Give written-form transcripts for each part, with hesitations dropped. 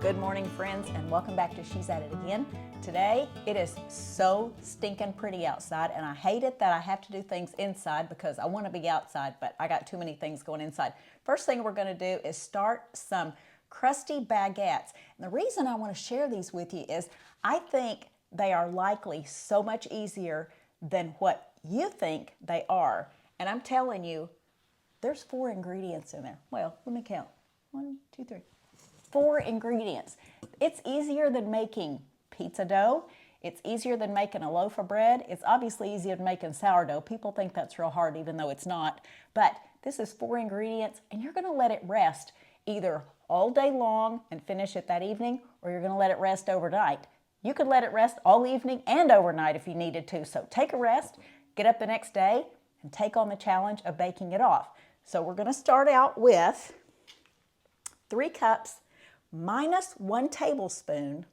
Good morning, friends, and welcome back to She's At It Again. Today, it is so stinking pretty outside, and I hate it that I have to do things inside because I want to be outside, but I got too many things going inside. First thing we're going to do is start some Crusty Baguettes. And the reason I want to share these with you is I think they are likely so much easier than what you think they are. And I'm telling you, there's 4 ingredients in there. Well, let me count. 1, 2, 3. 4 ingredients. It's easier than making pizza dough. It's easier than making a loaf of bread. It's obviously easier than making sourdough. People think that's real hard, even though it's not. But this is 4 ingredients, and you're going to let it rest either all day long and finish it that evening, or you're going to let it rest overnight. You could let it rest all evening and overnight if you needed to. So take a rest, get up the next day, and take on the challenge of baking it off. So we're going to start out with 3 cups minus 1 tablespoon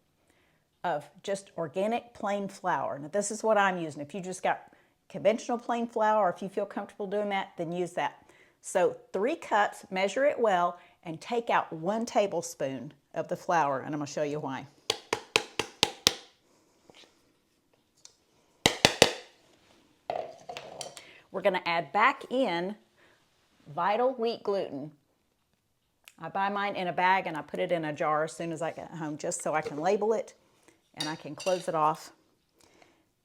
of just organic plain flour. Now this is what I'm using. If you just got conventional plain flour, or if you feel comfortable doing that, then use that. So 3 cups, measure it well, and take out 1 tablespoon of the flour, and I'm going to show you why. We're going to add back in Vital wheat gluten. I buy mine in a bag and I put it in a jar as soon as I get home, just so I can label it and I can close it off.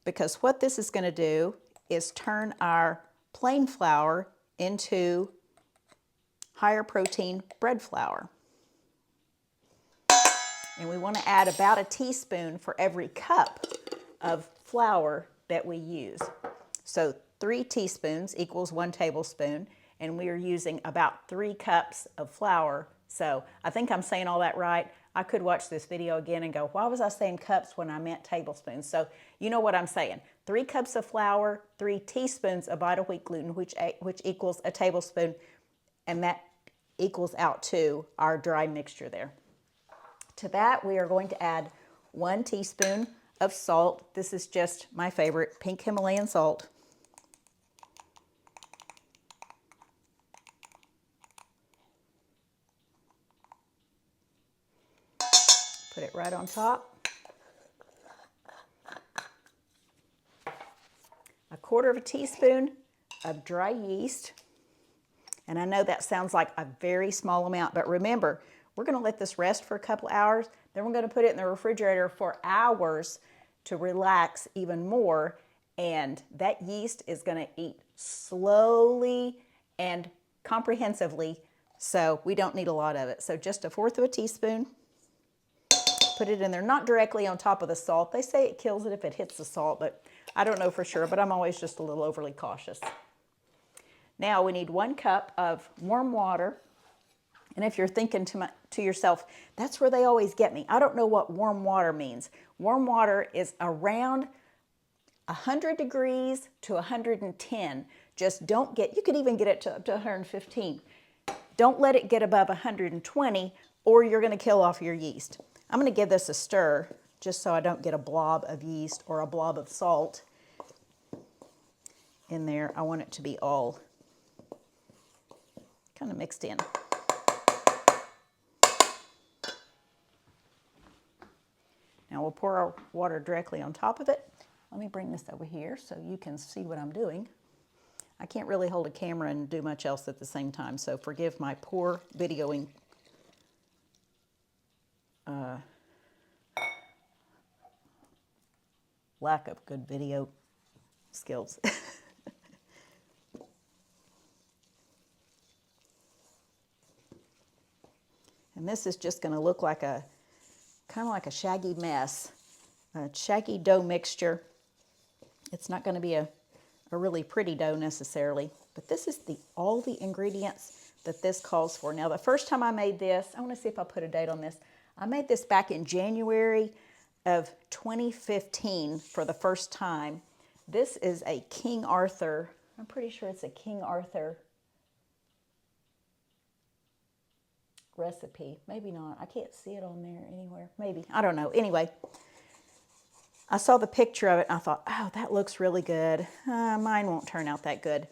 Because what this is going to do is turn our plain flour into higher protein bread flour. And we want to add about a teaspoon for every cup of flour that we use. So 3 teaspoons equals 1 tablespoon. And we are using about 3 cups of flour. So I think I'm saying all that right. I could watch this video again and go, why was I saying cups when I meant tablespoons? So you know what I'm saying. 3 cups of flour, 3 teaspoons of Vital wheat gluten, which equals a tablespoon, and that equals out to our dry mixture there. To that, we are going to add 1 teaspoon of salt. This is just my favorite, pink Himalayan salt. Put it right on top. 1/4 teaspoon of dry yeast. And I know that sounds like a very small amount, but remember, we're going to let this rest for a couple hours. Then we're going to put it in the refrigerator for hours to relax even more. And that yeast is going to eat slowly and comprehensively. So we don't need a lot of it. So just 1/4 teaspoon. Put it in there, not directly on top of the salt. They say it kills it if it hits the salt, but I don't know for sure, but I'm always just a little overly cautious. Now we need 1 cup of warm water. And if you're thinking to yourself, that's where they always get me. I don't know what warm water means. Warm water is around 100 degrees to 110. Just don't get, you could even get it to up to 115. Don't let it get above 120 or you're going to kill off your yeast. I'm going to give this a stir just so I don't get a blob of yeast or a blob of salt in there. I want it to be all kind of mixed in. Now we'll pour our water directly on top of it. Let me bring this over here so you can see what I'm doing. I can't really hold a camera and do much else at the same time, so forgive my poor videoing. Lack of good video skills. And this is just going to look like a kind of like a shaggy mess, a shaggy dough mixture. It's not going to be a really pretty dough necessarily, but this is all the ingredients that this calls for. Now, the first time I made this, I want to see if I put a date on this. I made this back in January of 2015 for the first time. This is a King Arthur, I'm pretty sure it's a King Arthur recipe. Maybe not. I can't see it on there anywhere. Maybe. I don't know. Anyway, I saw the picture of it and I thought, oh, that looks really good. Mine won't turn out that good.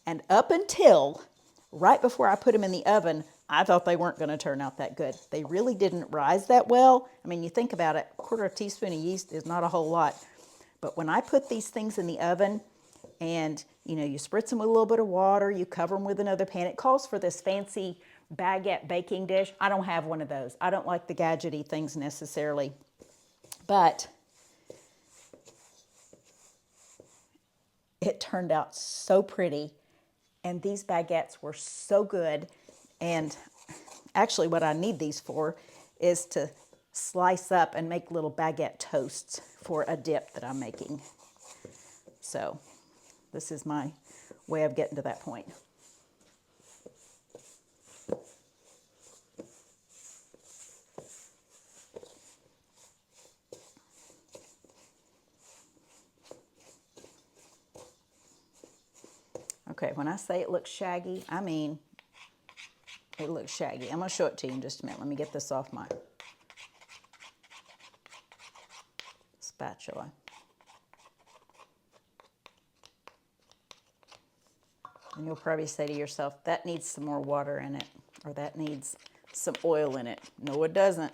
And up until right before I put them in the oven, I thought they weren't going to turn out that good. They really didn't rise that well. I mean, you think about it, a quarter of a teaspoon of yeast is not a whole lot. But when I put these things in the oven and, you know, you spritz them with a little bit of water, you cover them with another pan. It calls for this fancy baguette baking dish. I don't have one of those. I don't like the gadgety things necessarily. But it turned out so pretty. And these baguettes were so good. And actually what I need these for is to slice up and make little baguette toasts for a dip that I'm making. So this is my way of getting to that point. Okay, when I say it looks shaggy, I mean it looks shaggy. I'm going to show it to you in just a minute. Let me get this off my spatula. And you'll probably say to yourself, that needs some more water in it, or that needs some oil in it. No, it doesn't.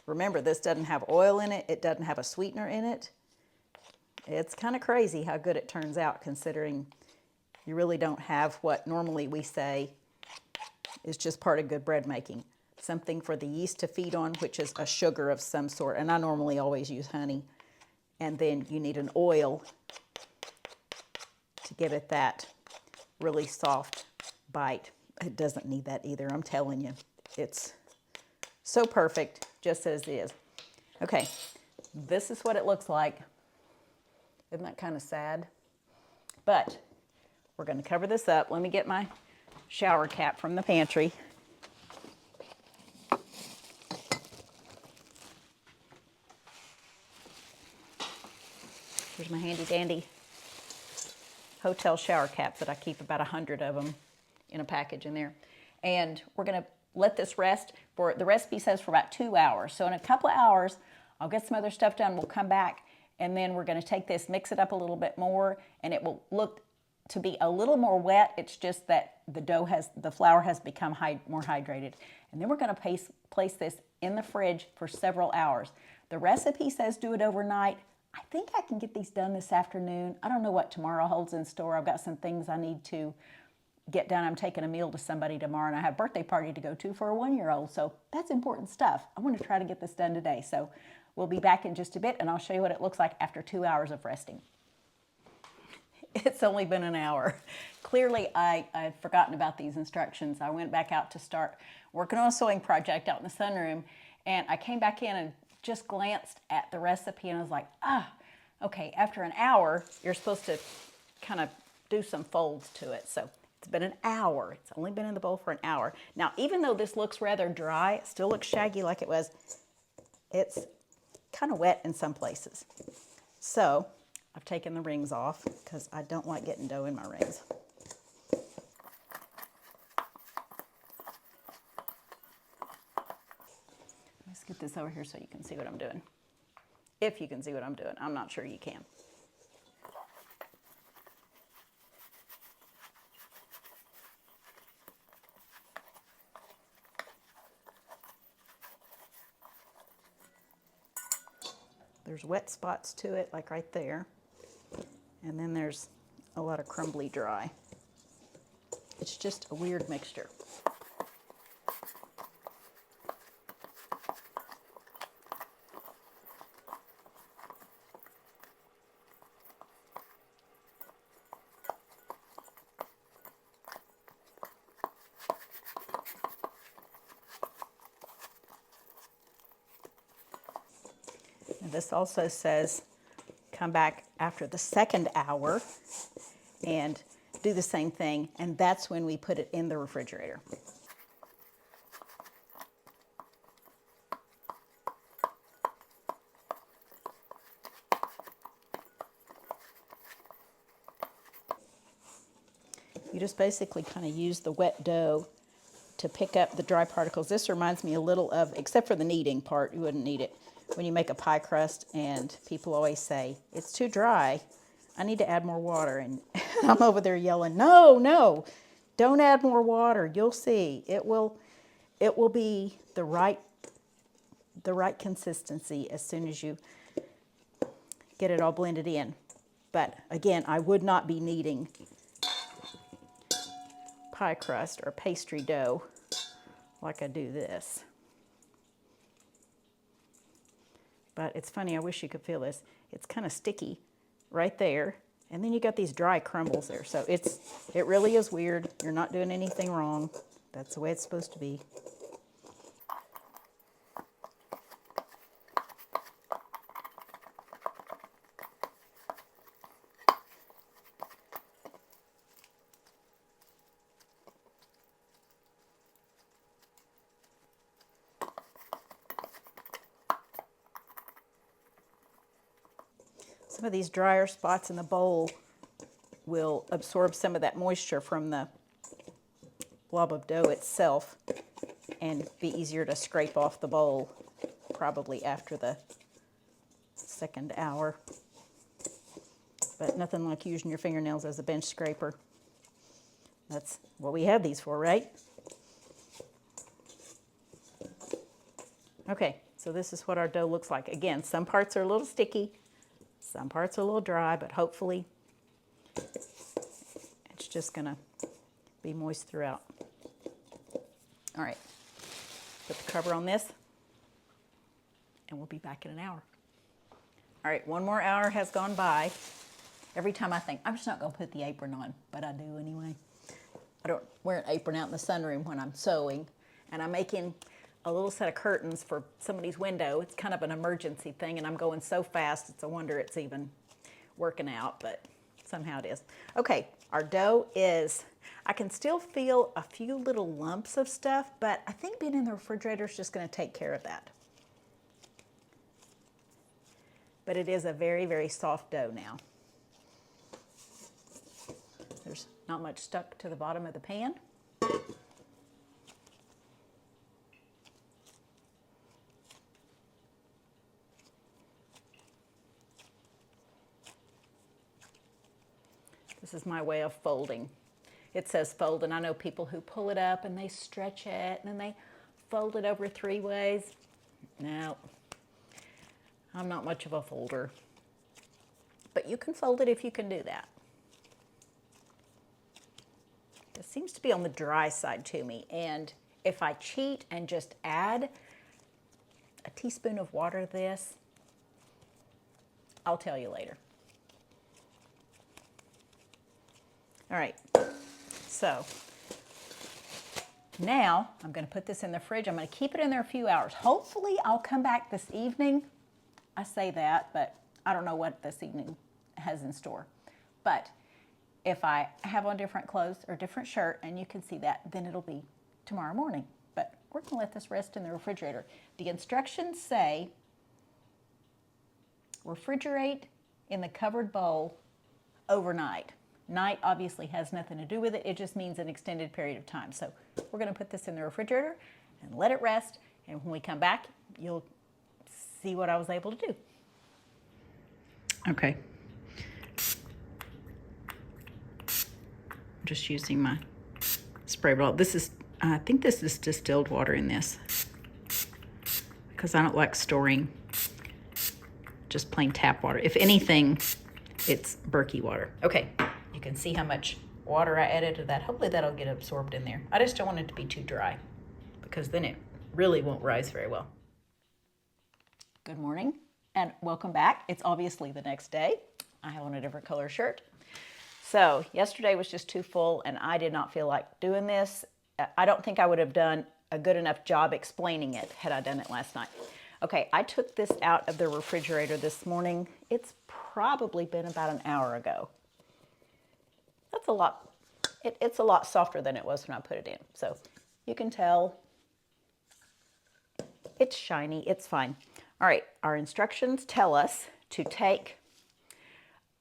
Remember, this doesn't have oil in it. It doesn't have a sweetener in it. It's kind of crazy how good it turns out, considering you really don't have what normally we say is just part of good bread making. Something for the yeast to feed on, which is a sugar of some sort. And I normally always use honey. And then you need an oil to give it that really soft bite. It doesn't need that either, I'm telling you. It's so perfect, just as it is. Okay, this is what it looks like. Isn't that kind of sad? But we're going to cover this up. Let me get my shower cap from the pantry. Here's my handy dandy hotel shower cap that I keep about 100 of them in a package in there. And we're going to let this rest for, the recipe says for about 2 hours. So in a couple of hours, I'll get some other stuff done. We'll come back and then we're going to take this, mix it up a little bit more, and it will look to be a little more wet. It's just that the flour has become more hydrated. And then we're going to place this in the fridge for several hours. The recipe says do it overnight. I think I can get these done this afternoon. I don't know what tomorrow holds in store. I've got some things I need to get done. I'm taking a meal to somebody tomorrow, and I have a birthday party to go to for a 1-year-old. So that's important stuff. I want to try to get this done today. So we'll be back in just a bit, and I'll show you what it looks like after 2 hours of resting. It's only been an hour. Clearly, I'd forgotten about these instructions. I went back out to start working on a sewing project out in the sunroom, and I came back in and just glanced at the recipe, and I was like, okay, after an hour, you're supposed to kind of do some folds to it. So it's been an hour. It's only been in the bowl for an hour. Now, even though this looks rather dry, it still looks shaggy like it was. It's kind of wet in some places. So I've taken the rings off because I don't like getting dough in my rings. Let's get this over here so you can see what I'm doing. If you can see what I'm doing. I'm not sure you can. There's wet spots to it, like right there. And then there's a lot of crumbly dry. It's just a weird mixture. And this also says come back after the 2nd hour and do the same thing, and that's when we put it in the refrigerator. You just basically kind of use the wet dough to pick up the dry particles. This reminds me a little of, except for the kneading part, you wouldn't need it, when you make a pie crust and people always say, it's too dry, I need to add more water. And I'm over there yelling, no, don't add more water. You'll see. It will it will be the right consistency as soon as you get it all blended in. But again, I would not be kneading pie crust or pastry dough like I do this. But it's funny, I wish you could feel this. It's kind of sticky right there. And then you got these dry crumbles there. So it really is weird. You're not doing anything wrong. That's the way it's supposed to be. Some of these drier spots in the bowl will absorb some of that moisture from the blob of dough itself and be easier to scrape off the bowl probably after the second hour. But nothing like using your fingernails as a bench scraper. That's what we have these for, right? Okay, so this is what our dough looks like. Again, some parts are a little sticky. Some parts are a little dry, but hopefully it's just going to be moist throughout. All right, put the cover on this, and we'll be back in an hour. All right, 1 more hour has gone by. Every time I think, I'm just not going to put the apron on, but I do anyway. I don't wear an apron out in the sunroom when I'm sewing, and I'm making a little set of curtains for somebody's window. It's kind of an emergency thing, and I'm going so fast, it's a wonder it's even working out, but somehow it is. Okay, our dough is, I can still feel a few little lumps of stuff, but I think being in the refrigerator is just going to take care of that. But it is a very, very soft dough now. There's not much stuck to the bottom of the pan. This is my way of folding. It says fold, and I know people who pull it up and they stretch it and then they fold it over 3 ways. No, I'm not much of a folder. But you can fold it if you can do that. It seems to be on the dry side to me, and if I cheat and just add a teaspoon of water to this, I'll tell you later. All right, so now I'm going to put this in the fridge. I'm going to keep it in there a few hours. Hopefully I'll come back this evening. I say that, but I don't know what this evening has in store. But if I have on different clothes or different shirt, and you can see that, then it'll be tomorrow morning. But we're going to let this rest in the refrigerator. The instructions say refrigerate in the covered bowl overnight. Night obviously has nothing to do with it. It just means an extended period of time. So we're going to put this in the refrigerator and let it rest. And when we come back, you'll see what I was able to do. Okay. I'm just using my spray bottle. This is, I think this is distilled water in this, because I don't like storing just plain tap water. If anything, it's Berkey water. Okay. You can see how much water I added to that. Hopefully that'll get absorbed in there. I just don't want it to be too dry, because then it really won't rise very well. Good morning and welcome back. It's obviously the next day. I have on a different color shirt. So yesterday was just too full and I did not feel like doing this. I don't think I would have done a good enough job explaining it had I done it last night. Okay, I took this out of the refrigerator this morning. It's probably been about an hour ago. That's a lot. It's a lot softer than it was when I put it in. So you can tell it's shiny, it's fine. All right, our instructions tell us to take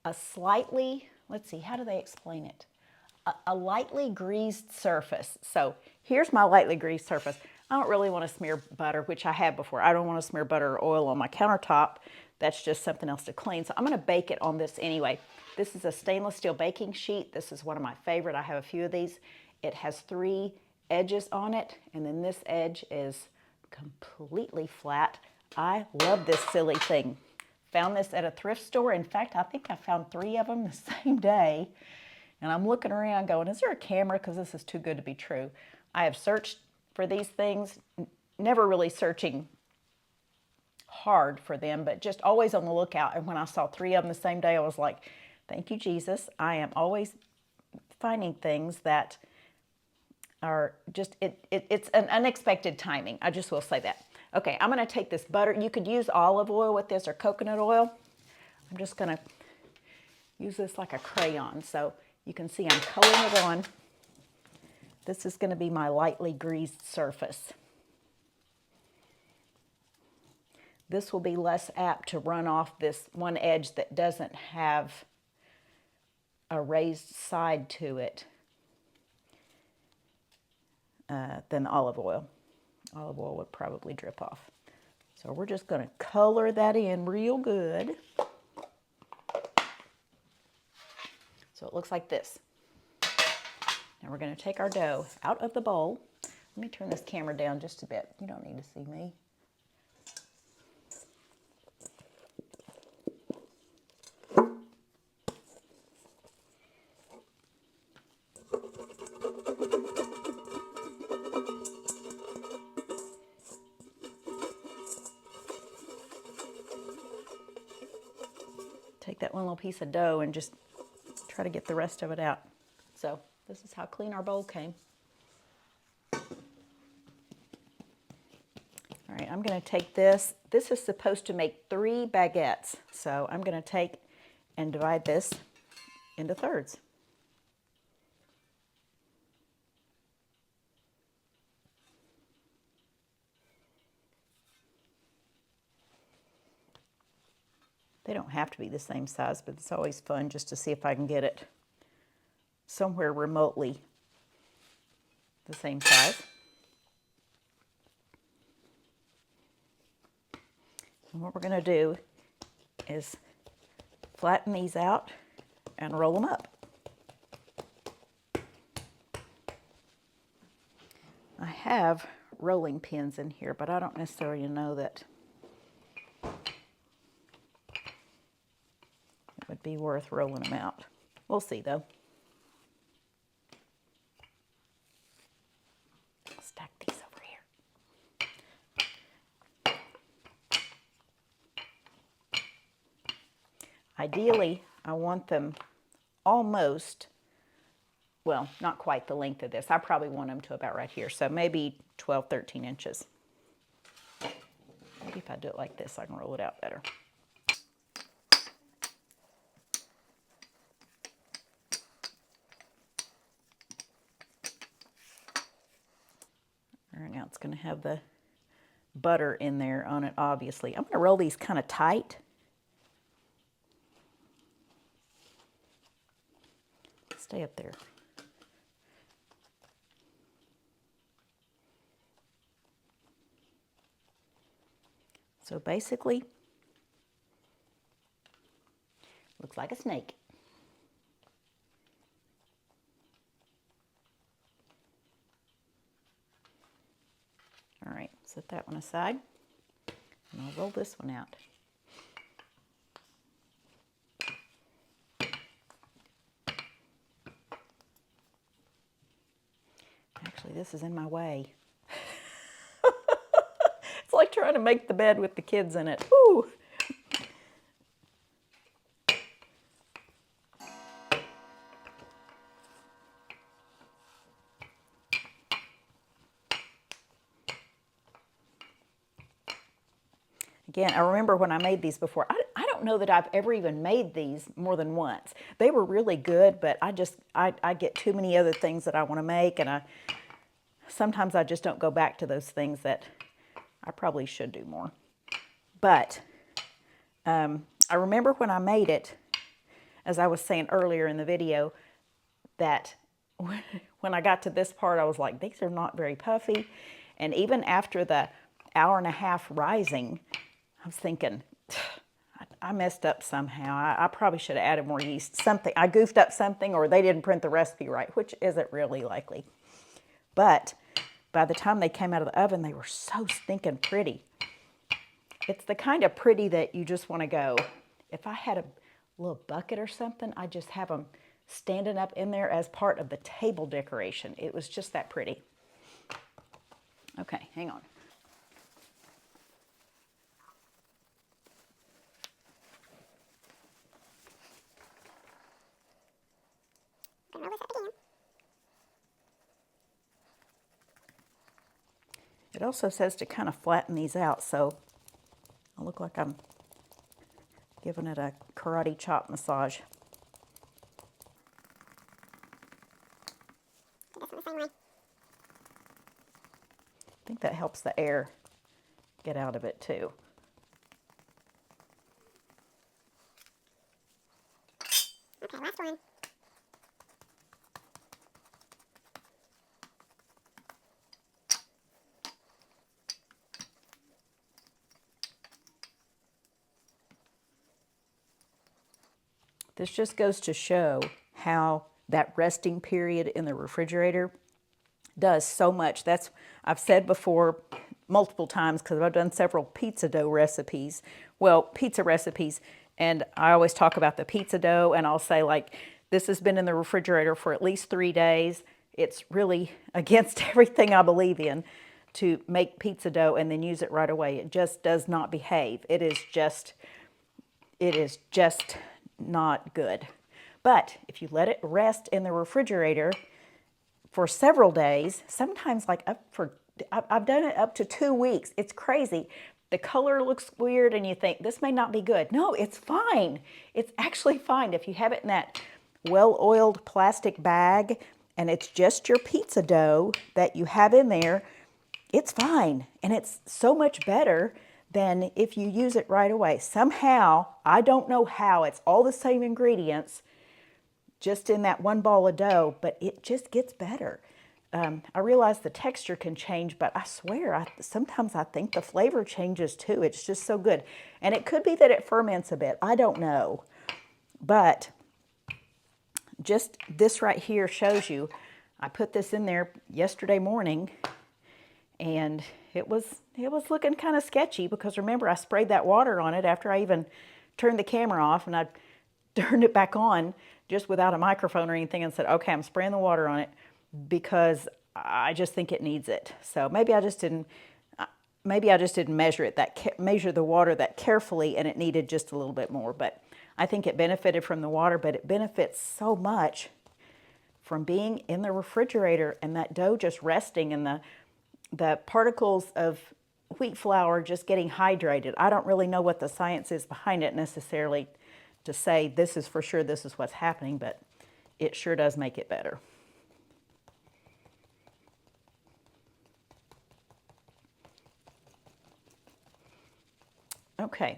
a slightly, let's see, how do they explain it? A lightly greased surface. So here's my lightly greased surface. I don't really want to smear butter, which I have before. I don't want to smear butter or oil on my countertop. That's just something else to clean. So I'm going to bake it on this anyway. This is a stainless steel baking sheet. This is one of my favorite. I have a few of these. It has 3 edges on it, and then this edge is completely flat. I love this silly thing. Found this at a thrift store. In fact, I think I found 3 of them the same day. And I'm looking around going, is there a camera? Because this is too good to be true. I have searched for these things, never really searching hard for them, but just always on the lookout. And when I saw 3 of them the same day, I was like, thank you, Jesus. I am always finding things that are just, it's an unexpected timing. I just will say that. Okay, I'm going to take this butter. You could use olive oil with this or coconut oil. I'm just going to use this like a crayon. So you can see I'm coloring it on. This is going to be my lightly greased surface. This will be less apt to run off this one edge that doesn't have a raised side to it than olive oil. Olive oil would probably drip off. So we're just going to color that in real good. So it looks like this. Now we're going to take our dough out of the bowl. Let me turn this camera down just a bit. You don't need to see me. Take that one little piece of dough and just try to get the rest of it out. So this is how clean our bowl came. All right, I'm going to take this. This is supposed to make 3 baguettes. So I'm going to take and divide this into thirds. They don't have to be the same size, but it's always fun just to see if I can get it somewhere remotely the same size. And what we're going to do is flatten these out and roll them up. I have rolling pins in here, but I don't necessarily know that it would be worth rolling them out. We'll see though. I'll stack these over here. Ideally, I want them almost, well, not quite the length of this. I probably want them to about right here. So maybe 12, 13 inches. Maybe if I do it like this, I can roll it out better. All right, now it's going to have the butter in there on it, obviously. I'm going to roll these kind of tight. Stay up there. So basically, looks like a snake. All right, set that one aside, and I'll roll this one out. Actually, this is in my way. It's like trying to make the bed with the kids in it. Woo! Again, I remember when I made these before. I don't know that I've ever even made these more than once. They were really good, but I get too many other things that I want to make, and sometimes I just don't go back to those things that I probably should do more. But I remember when I made it, as I was saying earlier in the video, that when I got to this part, I was like, these are not very puffy. And even after the hour-and-a-half rising, I was thinking, I messed up somehow. I probably should have added more yeast. Something, I goofed up something, or they didn't print the recipe right, which isn't really likely. But by the time they came out of the oven, they were so stinking pretty. It's the kind of pretty that you just want to go, if I had a little bucket or something, I'd just have them standing up in there as part of the table decoration. It was just that pretty. Okay, hang on. It also says to kind of flatten these out, so I look like I'm giving it a karate chop massage. I think that helps the air get out of it too. Okay, last one. This just goes to show how that resting period in the refrigerator does so much. That's, I've said before multiple times because I've done several pizza dough recipes. Well, pizza recipes, and I always talk about the pizza dough, and I'll say like, this has been in the refrigerator for at least 3 days. It's really against everything I believe in to make pizza dough and then use it right away. It just does not behave. It is just not good. But if you let it rest in the refrigerator for several days, sometimes like I've done it up to 2 weeks. It's crazy. The color looks weird and you think this may not be good. No, it's fine. It's actually fine. If you have it in that well-oiled plastic bag and it's just your pizza dough that you have in there, it's fine. And it's so much better than if you use it right away. Somehow, I don't know how, it's all the same ingredients, just in that one ball of dough, but it just gets better. I realize the texture can change, but I swear, sometimes I think the flavor changes too. It's just so good. And it could be that it ferments a bit. I don't know. But just this right here shows you, I put this in there yesterday morning, and it was looking kind of sketchy because remember I sprayed that water on it after I even turned the camera off, and I turned it back on just without a microphone or anything and said, okay, I'm spraying the water on it because I just think it needs it. So maybe I just didn't measure the water that carefully, and it needed just a little bit more. But I think it benefited from the water, but it benefits so much from being in the refrigerator and that dough just resting and the particles of wheat flour just getting hydrated. I don't really know what the science is behind it necessarily to say this is for sure this is what's happening, but it sure does make it better. Okay,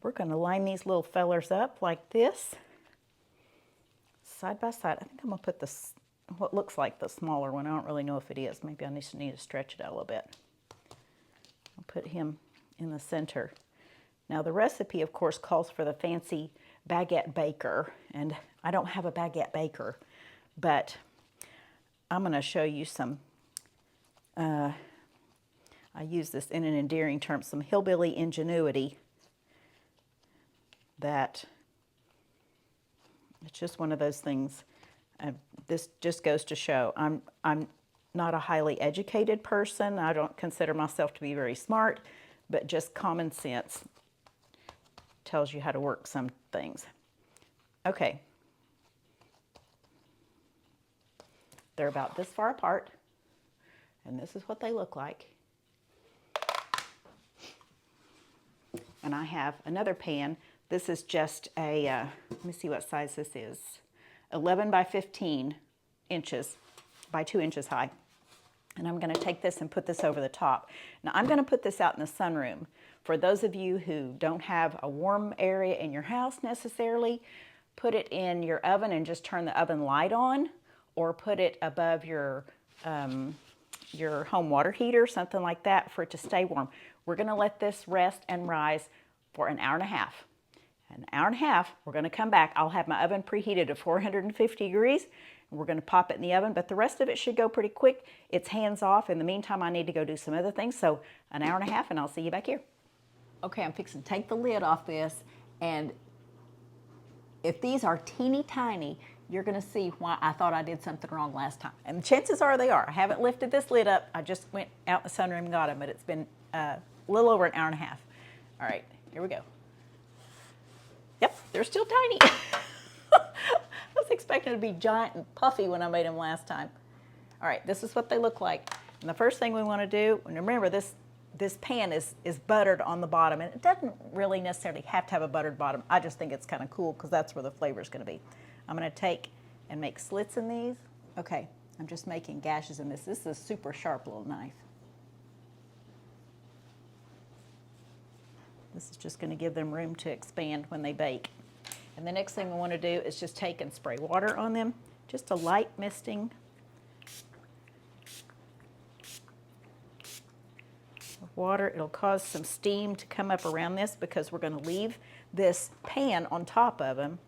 we're going to line these little fellers up like this, side by side. I think I'm going to put this, what looks like the smaller one. I don't really know if it is. Maybe I just need to stretch it out a little bit. I'll put him in the center. Now the recipe, of course, calls for the fancy baguette baker, and I don't have a baguette baker, but I'm going to show you some, I use this in an endearing term, some hillbilly ingenuity that it's just one of those things. This just goes to show I'm not a highly educated person. I don't consider myself to be very smart, but just common sense tells you how to work some things. Okay. They're about this far apart, and this is what they look like. And I have another pan. This is just a, let me see what size this is. 11 by 15 inches by 2 inches high. And I'm going to take this and put this over the top. Now I'm going to put this out in the sunroom. For those of you who don't have a warm area in your house necessarily, put it in your oven and just turn the oven light on, or put it above your home water heater, something like that, for it to stay warm. We're going to let this rest and rise for an hour and a half. An hour and a half, we're going to come back. I'll have my oven preheated to 450 degrees. We're going to pop it in the oven, but the rest of it should go pretty quick. It's hands off. In the meantime, I need to go do some other things. So an hour and a half, and I'll see you back here. Okay, I'm fixing to take the lid off this, and if these are teeny tiny, you're going to see why I thought I did something wrong last time. And the chances are they are. I haven't lifted this lid up. I just went out in the sunroom and got them, but it's been a little over an hour and a half. All right, here we go. Yep, they're still tiny. I was expecting to be giant and puffy when I made them last time. All right, this is what they look like. And the first thing we want to do, and remember this pan is buttered on the bottom, and it doesn't really necessarily have to have a buttered bottom. I just think it's kind of cool because that's where the flavor is going to be. I'm going to take and make slits in these. Okay, I'm just making gashes in this. This is a super sharp little knife. This is just going to give them room to expand when they bake. And the next thing we want to do is just take and spray water on them, just a light misting of water. It'll cause some steam to come up around this because we're going to leave this pan on top of them.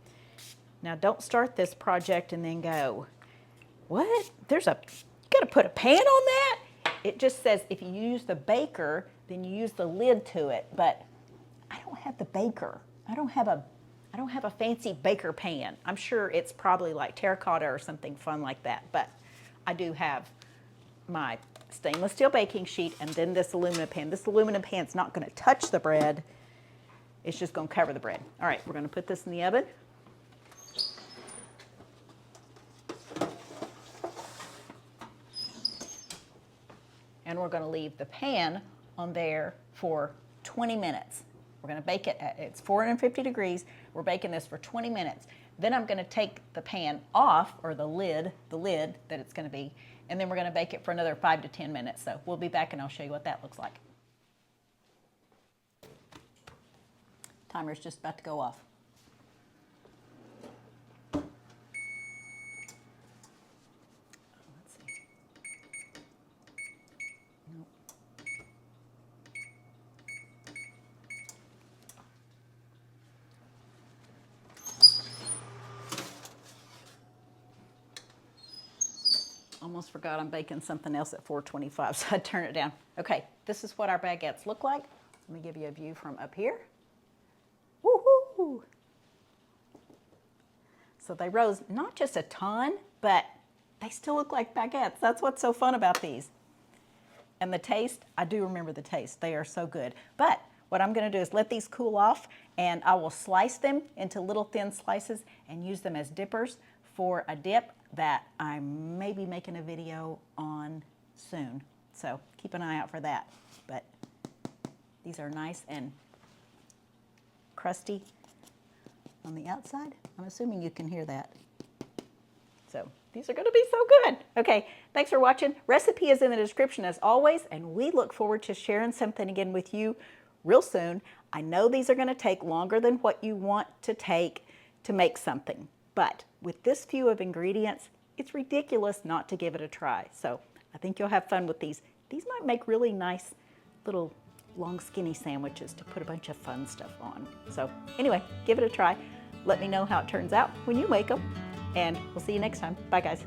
Now don't start this project and then go, what? You got to put a pan on that? It just says if you use the baker, then you use the lid to it, but I don't have the baker. I don't have a fancy baker pan. I'm sure it's probably like terracotta or something fun like that, but I do have my stainless steel baking sheet and then this aluminum pan. This aluminum pan's not going to touch the bread. It's just going to cover the bread. All right, we're going to put this in the oven. And we're going to leave the pan on there for 20 minutes. We're going to bake it at, it's 450 degrees. We're baking this for 20 minutes. Then I'm going to take the pan off, or the lid that it's going to be, and then we're going to bake it for another 5 to 10 minutes. So we'll be back and I'll show you what that looks like. Timer's just about to go off. Let's see. Nope. Almost forgot I'm baking something else at 425, so I turn it down. Okay, this is what our baguettes look like. Let me give you a view from up here. Woohoo! So they rose not just a ton, but they still look like baguettes. That's what's so fun about these. And the taste, I do remember the taste. They are so good. But what I'm going to do is let these cool off, and I will slice them into little thin slices and use them as dippers for a dip that I may be making a video on soon. So keep an eye out for that. But these are nice and crusty on the outside. I'm assuming you can hear that. So these are going to be so good. Okay, thanks for watching. Recipe is in the description as always, and we look forward to sharing something again with you real soon. I know these are going to take longer than what you want to take to make something, but with this few of ingredients, it's ridiculous not to give it a try. So I think you'll have fun with these. These might make really nice little long skinny sandwiches to put a bunch of fun stuff on. So anyway, give it a try. Let me know how it turns out when you make them, and we'll see you next time. Bye guys.